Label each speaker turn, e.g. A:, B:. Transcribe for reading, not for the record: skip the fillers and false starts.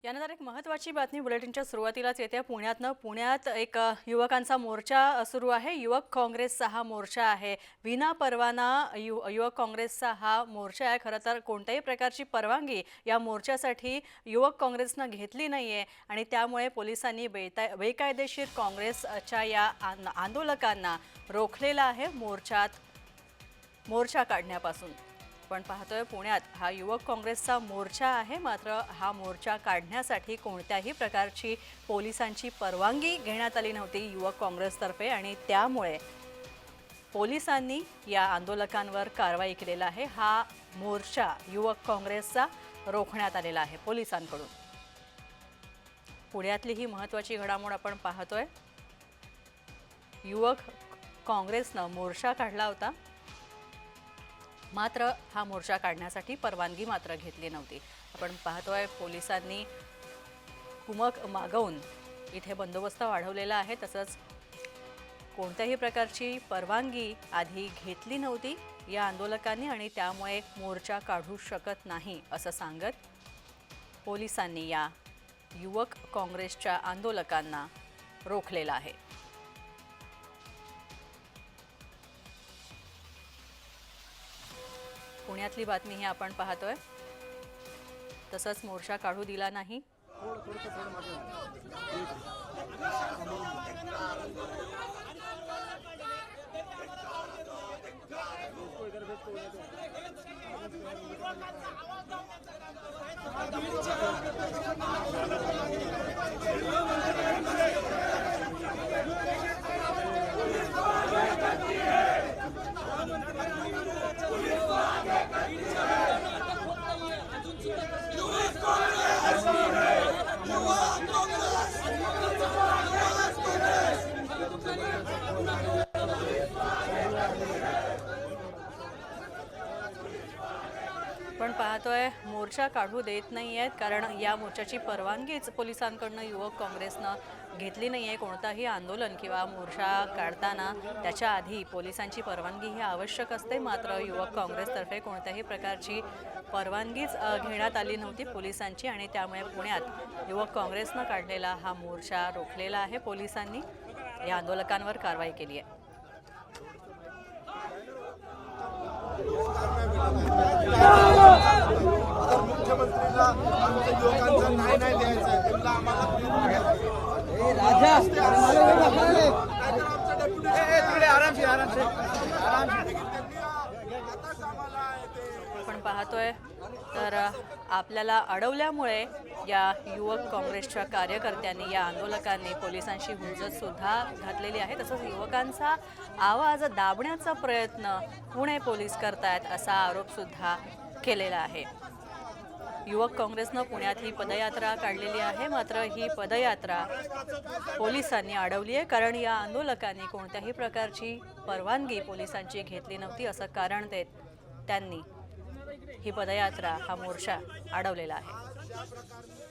A: यानंतर एक महत्त्वाची बातमी बुलेटिनच्या सुरुवातीलाच येते। पुण्यात एक युवकांचा मोर्चा सुरू आहे। युवक काँग्रेसचा हा मोर्चा आहे। विना परवाना युवक काँग्रेसचा हा मोर्चा आहे। खरं तर कोणत्याही प्रकारची परवानगी या मोर्चासाठी युवक काँग्रेसनं घेतली नाहीये आणि त्यामुळे पोलिसांनी बेकायदेशीर काँग्रेसच्या या आंदोलकांना रोखलेलं आहे मोर्चा काढण्यापासून। पण पाहतोय पुण्यात हा युवक काँग्रेसचा मोर्चा आहे, मात्र हा मोर्चा काढण्यासाठी कोणत्याही प्रकारची पोलिसांची परवानगी घेण्यात आली नव्हती युवक काँग्रेसतर्फे आणि त्यामुळे पोलिसांनी या आंदोलकांवर कारवाई केलेला आहे। हा मोर्चा युवक काँग्रेसचा रोखण्यात आलेला आहे पोलिसांकडून। पुण्यातली ही महत्त्वाची घडामोड आपण पाहतोय। युवक काँग्रेसनं मोर्चा काढला होता, मात्र हा मोर्चा काढण्यासाठी परवानगी मात्र घेतली नव्हती। आपण पाहतोय पोलिसांनी कुमक मागवून इथे बंदोबस्त वाढवलेला आहे। तसंच कोणत्याही प्रकारची परवानगी आधी घेतली नव्हती या आंदोलकांनी आणि त्यामुळे मोर्चा काढू शकत नाही असं सांगत पोलिसांनी या युवक काँग्रेसच्या आंदोलकांना रोखलेलं आहे। पुण्यातली बातमी ही आपण पाहतोय। तसंच मोर्चा काढू दिला नाही। पण पाहतोय मोर्चा काढू देत नाहीयेत, कारण या मोर्चाची परवानगीच पोलिसांकडून युवक काँग्रेसनं घेतली नाहीये। कोणताही आंदोलन किंवा मोर्चा काढताना त्याच्या आधी पोलिसांची परवानगी ही आवश्यक असते, मात्र युवक काँग्रेसतर्फे कोणत्याही प्रकारची परवानगीच घेण्यात आली नव्हती पोलिसांची आणि त्यामुळे पुण्यात युवक काँग्रेसनं काढलेला हा मोर्चा रोखलेला आहे पोलिसांनी। या आंदोलकांवर कारवाई केली आहे।
B: मुख्यमंत्रीला आमच्या युवकांचा न्याय नाही द्यायचा त्यांना आम्हाला
A: आपण पाहतोय तर आपल्याला अडवल्यामुळे या युवक काँग्रेसच्या कार्यकर्त्यांनी या आंदोलकांनी पोलिसांशी हुज्जत सुद्धा घातलेली आहे। तसंच युवकांचा आवाज दाबण्याचा प्रयत्न पुणे पोलीस करतायत असा आरोप सुद्धा केलेला आहे। युवक काँग्रेसनं पुण्यात ही पदयात्रा काढलेली आहे, मात्र ही पदयात्रा पोलिसांनी अडवली आहे, कारण या आंदोलकांनी कोणत्याही प्रकारची परवानगी पोलिसांची घेतली नव्हती असं कारण देत त्यांनी ही पदयात्रा हा मोर्चा अडवलेला आहे।